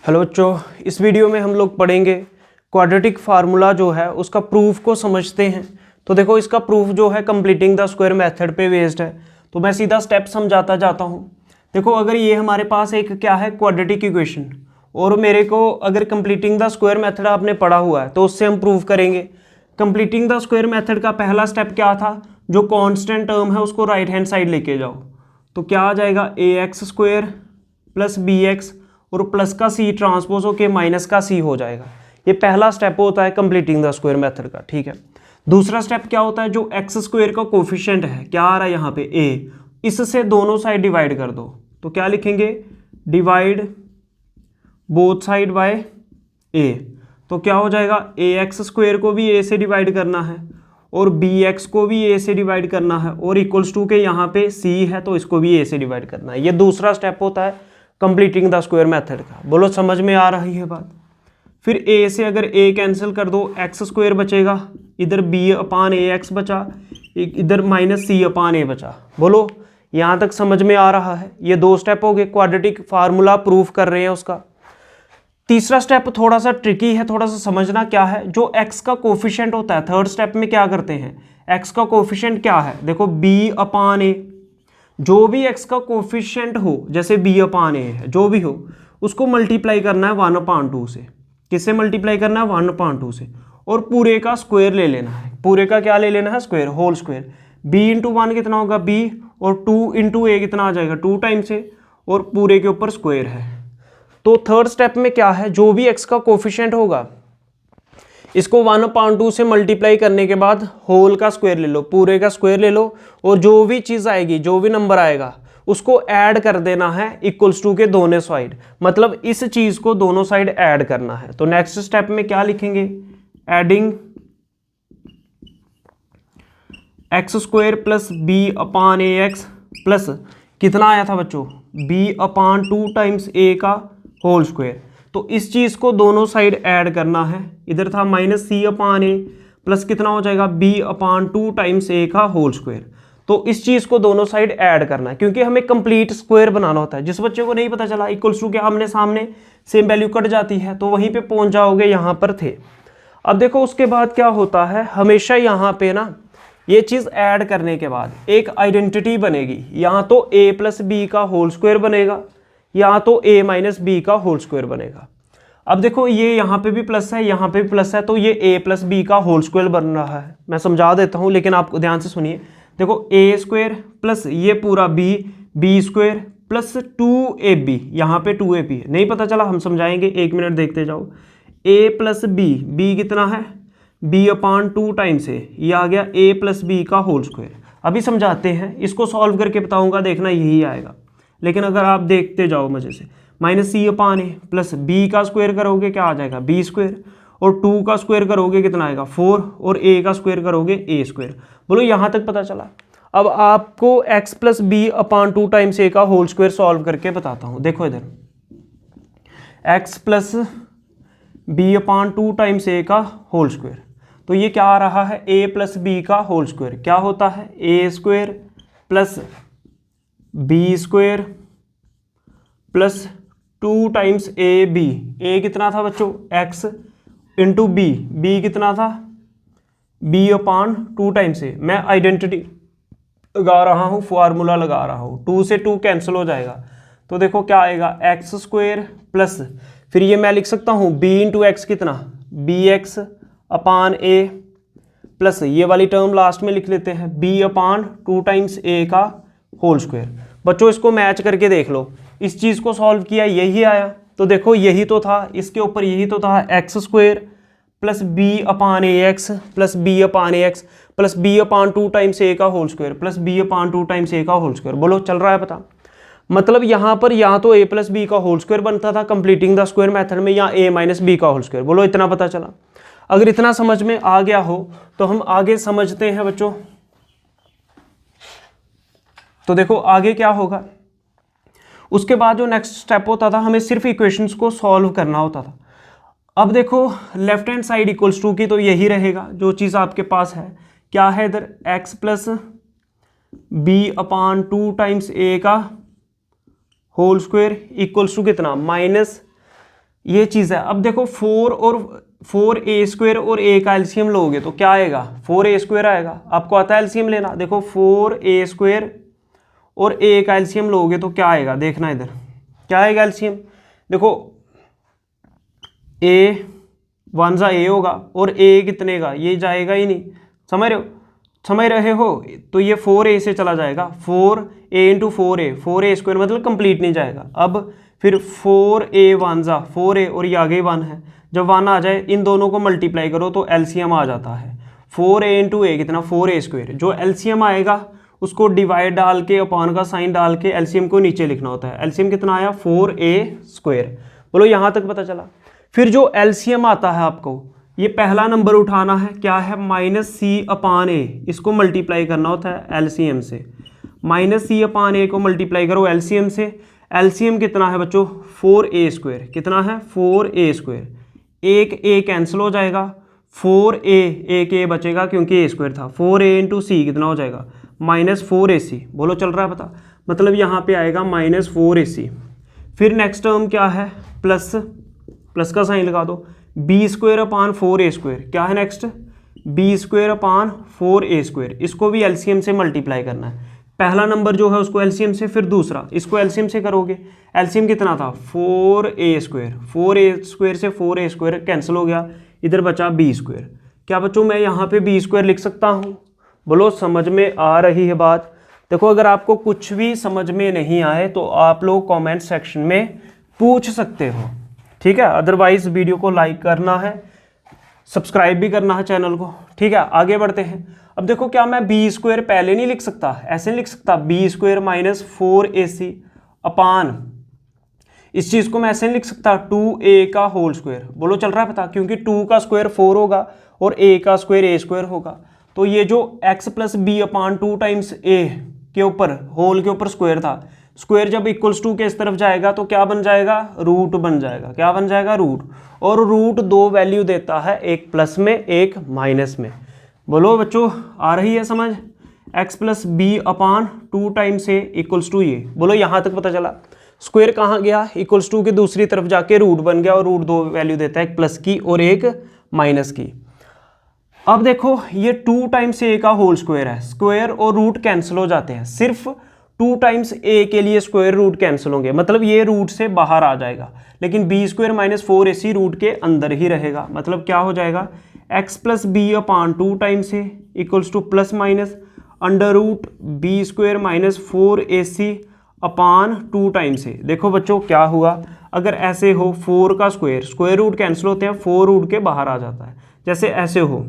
Hello बच्चों, इस video में हम लोग पढ़ेंगे क्वाड्रेटिक फार्मूला जो है उसका प्रूफ को समझते हैं। तो देखो, इसका प्रूफ जो है कंप्लीटिंग द स्क्वायर मेथड पे बेस्ड है। तो मैं सीधा स्टेप समझाता जाता हूँ। देखो, अगर ये हमारे पास एक क्या है क्वाड्रेटिक इक्वेशन, और मेरे को अगर कंप्लीटिंग द स्क्वायर मेथड आपने पढ़ा हुआ है तो उससे हम प्रूव करेंगे। कंप्लीटिंग द स्क्वायर मेथड का पहला स्टेप क्या था, जो कॉन्स्टेंट टर्म है उसको राइट हैंड साइड लेके जाओ। तो क्या आ जाएगा, a x square plus b x और प्लस का सी ट्रांसपोज होके माइनस का सी हो जाएगा। ये पहला स्टेप होता है कंप्लीटिंग द स्क्वायर मेथड का। ठीक है, दूसरा स्टेप क्या होता है, जो एक्स स्क्वायर का कोफिशिएंट है, क्या आ रहा है यहाँ पे ए, इससे दोनों साइड डिवाइड कर दो। तो क्या लिखेंगे, डिवाइड बोथ साइड बाय ए। तो क्या हो जाएगा, ए एक्स स्क्वायर को भी ए से डिवाइड करना है और बी एक्स को भी ए से डिवाइड करना है, और इक्वल्स टू के यहाँ पे सी है तो इसको भी ए से डिवाइड करना है। ये दूसरा स्टेप होता है कंप्लीटिंग द स्क्वायर मेथड का। बोलो, समझ में आ रही है बात। फिर ए से अगर ए कैंसिल कर दो, एक्स स्क्वायर बचेगा, इधर बी अपान ए एक्स बचा, इधर माइनस सी अपान ए बचा। बोलो, यहाँ तक समझ में आ रहा है। ये दो स्टेप हो गए, क्वाड्रेटिक फार्मूला प्रूफ कर रहे हैं उसका। तीसरा स्टेप थोड़ा सा ट्रिकी है, थोड़ा सा समझना क्या है। जो एक्स का कोफिशिएंट होता है, थर्ड स्टेप में क्या करते हैं, एक्स का कोफिशिएंट क्या है, देखो बी अपान ए। जो भी एक्स का कोफिशिएंट हो, जैसे बी अपान ए है, जो भी हो, उसको मल्टीप्लाई करना है 1/2 से। किससे मल्टीप्लाई करना है, 1/2 से। और पूरे का स्क्वायर ले लेना है। पूरे का क्या ले लेना है, square, whole square. B into 1 कितना होगा, बी, और 2 इंटू ए कितना आ जाएगा, 2 टाइम्स से, और पूरे के ऊपर स्क्वायर है। तो थर्ड स्टेप में क्या है, जो भी एक्स का कोफिशिएंट होगा इसको 1/2 से मल्टीप्लाई करने के बाद होल का स्क्वायर ले लो, पूरे का स्क्वायर ले लो, और जो भी चीज़ आएगी, जो भी नंबर आएगा उसको ऐड कर देना है इक्वल्स टू के दोनों साइड। मतलब इस चीज़ को दोनों साइड ऐड करना है। तो नेक्स्ट स्टेप में क्या लिखेंगे, adding x square plus b upon a x plus कितना आया था बच्चों, बी अपान 2 टाइम्स ए का होल स्क्वायर। तो इस चीज़ को दोनों साइड ऐड करना है। इधर था माइनस सी अपान ए प्लस कितना हो जाएगा, बी अपान 2 टाइम्स ए का होल स्क्वायर। तो इस चीज़ को दोनों साइड ऐड करना है, क्योंकि हमें कंप्लीट स्क्वायर बनाना होता है। जिस बच्चे को नहीं पता चला इक्वल्स टू के आमने सामने सेम वैल्यू कट जाती है, तो वहीं पे पहुंच जाओगे, यहाँ पर थे। अब देखो, उसके बाद क्या होता है, हमेशा यहाँ पे ना ये चीज़ ऐड करने के बाद एक आइडेंटिटी बनेगी। यहाँ तो ए प्लस बी का होल स्क्वायर बनेगा, या तो ए माइनस बी का होल स्क्वायर बनेगा। अब देखो, ये यहाँ पे भी प्लस है, यहाँ पे भी प्लस है, तो ये ए प्लस बी का होल स्क्वायर बन रहा है। मैं समझा देता हूँ, लेकिन आप ध्यान से सुनिए। देखो, ए स्क्वायर प्लस ये पूरा B, B square plus 2ab, यहाँ पे 2ab है, नहीं पता चला हम समझाएंगे, 1 मिनट देखते जाओ। ए प्लस बी, बी कितना है, बी अपान 2 टाइम्स ए, ये आ गया ए प्लस बी का होल स्क्वायर। अभी समझाते हैं, इसको सॉल्व करके बताऊंगा, देखना यही आएगा। लेकिन अगर आप देखते जाओ मजे से, माइनस सी अपान ए प्लस बी का स्क्वायर करोगे क्या आ जाएगा, बी स्क्वायर, और 2 का स्क्वायर करोगे कितना आएगा, 4, और ए का स्क्वायर करोगे ए स्क्वायर। बोलो, यहाँ तक पता चला। अब आपको x प्लस बी अपान 2 टाइम्स ए का होल स्क्वायर सॉल्व करके बताता हूँ। देखो इधर, x प्लस बी अपान 2 टाइम्स ए का होल स्क्वायर, तो ये क्या आ रहा है, a प्लस बी का होल स्क्वायर क्या होता है, a square plus b square plus 2 times a b. ए कितना था बच्चों, x इंटू बी, बी कितना था, बी अपान 2 टाइम्स ए। मैं आइडेंटिटी लगा रहा हूँ, फार्मूला लगा रहा हूँ, 2 से 2 कैंसिल हो जाएगा। तो देखो क्या आएगा, एक्स स्क्वायर प्लस, फिर ये मैं लिख सकता हूँ बी इंटू एक्स कितना, बी एक्स अपान ए प्लस ये वाली टर्म लास्ट में लिख लेते हैं, बी अपान 2 टाइम्स ए का होल स्क्वायर। बच्चों, इसको मैच करके देख लो, इस चीज़ को सॉल्व किया, यही आया। तो देखो, यही तो था, इसके ऊपर यही तो था, x square plus b upon a x plus b upon a x plus b upon 2 times ए का होल स्क्वायर प्लस बी अपान 2 टाइम्स ए का होल स्क्वायर। बोलो, चल रहा है पता। मतलब यहाँ पर या तो ए प्लस बी का होल स्क्वायर बनता था कंप्लीटिंग द स्क्वायर मेथड में, या ए माइनस बी का होल स्क्वायर। बोलो, इतना पता चला। अगर इतना समझ में आ गया हो तो हम आगे समझते हैं बच्चों। तो देखो आगे क्या होगा, उसके बाद जो नेक्स्ट स्टेप होता था, हमें सिर्फ इक्वेशंस को सॉल्व करना होता था। अब देखो, left hand side equals to की तो यही रहेगा, जो चीज़ आपके पास है क्या है इधर, x प्लस बी अपान 2 टाइम्स ए का होल स्क्वायर इक्वल्स टू कितना, माइनस ये चीज़ है। अब देखो 4 और a का एलसीएम लोगे तो क्या आएगा, 4a² आएगा। आपको आता है एलसीएम लेना, देखो 4a² और a का एलसीएम लोगे तो क्या आएगा, देखना इधर क्या आएगा एलसीएम। देखो a 1 जा a होगा और a कितने का, ये जाएगा ही नहीं, समझ रहे हो। तो ये 4a से चला जाएगा, 4a इंटू 4a² मतलब कंप्लीट नहीं जाएगा। अब फिर 4a 1 जा 4a और ये आगे 1 है, जब 1 आ जाए इन दोनों को मल्टीप्लाई करो तो एलसीएम आ जाता है 4a इंटू a कितना 4a²। जो एलसीएम आएगा उसको डिवाइड डाल के अपॉन का साइन डाल के एलसीएम को नीचे लिखना होता है। एलसीएम कितना आया 4a²। बोलो यहाँ तक पता चला। फिर जो एलसीएम आता है आपको, ये पहला नंबर उठाना है, क्या है -c/a, इसको मल्टीप्लाई करना होता है एलसीएम से। -c/a को मल्टीप्लाई करो एलसीएम से। एलसीएम कितना है बच्चों 4a², कितना है 4a²। एक a कैंसिल हो जाएगा, 4a एक a बचेगा क्योंकि a² था। 4a इंटू c कितना हो जाएगा -4ac। बोलो चल रहा है पता, मतलब यहाँ पे आएगा -4ac। फिर नेक्स्ट टर्म क्या है, प्लस का साइन लगा दो, b²/4a²। क्या है नेक्स्ट, b²/4a²। इसको भी एलसीएम से मल्टीप्लाई करना है। पहला नंबर जो है उसको एलसीएम से, फिर दूसरा इसको एलसीएम से करोगे। एलसीएम कितना था 4a², 4a² से 4a² कैंसिल हो गया, इधर बचा b²। क्या बच्चों मैं यहाँ पे b² लिख सकता हूँ। बोलो समझ में आ रही है बात। देखो अगर आपको कुछ भी समझ में नहीं आए तो आप लोग कमेंट सेक्शन में पूछ सकते हो, ठीक है। अदरवाइज वीडियो को लाइक करना है, सब्सक्राइब भी करना है चैनल को, ठीक है। आगे बढ़ते हैं। अब देखो क्या मैं b² पहले नहीं लिख सकता, ऐसे नहीं लिख सकता b² -4ac अपान, इस चीज़ को मैं ऐसे नहीं लिख सकता 2a का होल स्क्वायर। बोलो चल रहा है पता, क्योंकि 2 का स्क्वायर 4 होगा और a का स्क्वायर a² होगा। तो ये जो x + b/2 टाइम्स a के ऊपर होल के ऊपर स्क्वायर था, स्क्वायर जब =2 के इस तरफ जाएगा तो क्या बन जाएगा, रूट बन जाएगा। क्या बन जाएगा, रूट। और रूट 2 वैल्यू देता है, एक प्लस में एक माइनस में। बोलो बच्चों आ रही है समझ, x + b/2 टाइम्स a = ये। बोलो यहाँ तक पता चला। स्क्वायर कहाँ गया, =2 के दूसरी तरफ जाके रूट बन गया और रूट 2 वैल्यू देता है, एक प्लस की और एक माइनस की। अब देखो ये 2 टाइम्स a का होल स्क्वायर है, स्क्वायर और रूट कैंसिल हो जाते हैं, सिर्फ 2 टाइम्स a के लिए स्क्वायर रूट कैंसिल होंगे, मतलब ये रूट से बाहर आ जाएगा। लेकिन b² -4ac रूट के अंदर ही रहेगा, मतलब क्या हो जाएगा x + b/2 times a = plus minus √b² -4ac/2 times a। देखो बच्चों क्या हुआ, अगर ऐसे हो 4 का स्क्वायर रूट कैंसिल होते हैं, 4 रूट के बाहर आ जाता है। जैसे ऐसे हो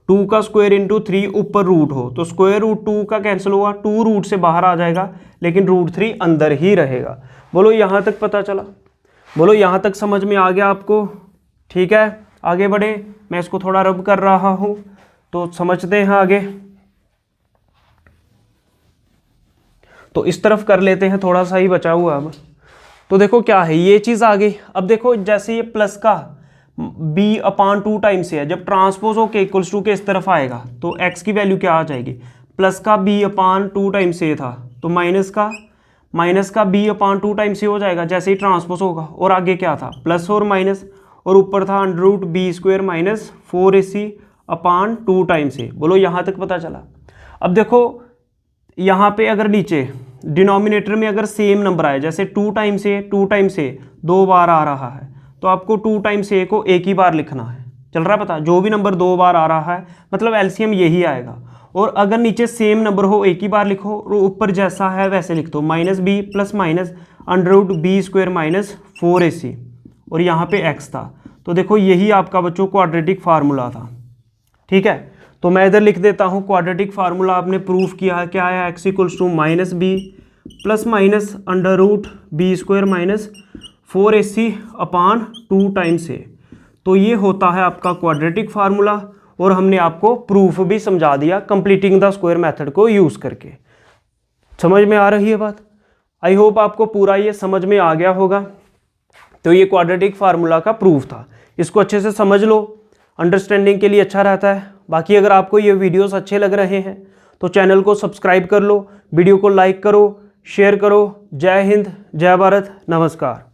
2 का स्क्वायर इंटू 3 ऊपर रूट हो तो स्क्वायर रूट 2 का कैंसिल हुआ, 2 रूट से बाहर आ जाएगा लेकिन रूट 3 अंदर ही रहेगा। बोलो यहाँ तक पता चला, बोलो यहाँ तक समझ में आ गया आपको, ठीक है। आगे बढ़े, मैं इसको थोड़ा रब कर रहा हूँ तो समझते हैं आगे। तो इस तरफ कर लेते हैं, थोड़ा सा ही बचा हुआ अब। तो देखो क्या है, ये चीज़ आ गई। अब देखो जैसे ये प्लस का b/2 टाइम्स है, जब ट्रांसपोज हो के =2 के इस तरफ आएगा तो x की वैल्यू क्या आ जाएगी, प्लस का b/2 टाइम्स a था तो माइनस का b/2 टाइम्स a हो जाएगा जैसे ही ट्रांसपोज होगा। और आगे क्या था, प्लस और माइनस, और ऊपर था √b² -4ac/2 टाइम्स a। बोलो यहाँ तक पता चला। अब देखो यहाँ पे अगर नीचे डिनोमिनेटर में अगर सेम नंबर आए, जैसे 2 टाइम्स a 2 बार आ रहा है तो आपको 2 टाइम्स a को एक ही बार लिखना है। चल रहा है पता, जो भी नंबर 2 बार आ रहा है मतलब एलसीएम यही आएगा। और अगर नीचे सेम नंबर हो एक ही बार लिखो और ऊपर जैसा है वैसे लिख दो, -b + √b² -4ac और यहाँ पे x था। तो देखो यही आपका बच्चों क्वाड्रेटिक फार्मूला था, ठीक है। तो मैं इधर लिख देता हूँ क्वाड्रेटिक फार्मूला आपने प्रूफ किया है, क्या है, x = -b ± √b² -4ac/2 times a। तो ये होता है आपका क्वाड्रेटिक फार्मूला और हमने आपको प्रूफ भी समझा दिया कंप्लीटिंग द स्क्वायर मेथड को यूज़ करके। समझ में आ रही है बात, आई होप आपको पूरा ये समझ में आ गया होगा। तो ये क्वाड्रेटिक फार्मूला का प्रूफ था, इसको अच्छे से समझ लो, अंडरस्टैंडिंग के लिए अच्छा रहता है। बाकी अगर आपको ये वीडियोस अच्छे लग रहे हैं तो चैनल को सब्सक्राइब कर लो, वीडियो को लाइक करो, शेयर करो। जय हिंद, जय भारत, नमस्कार।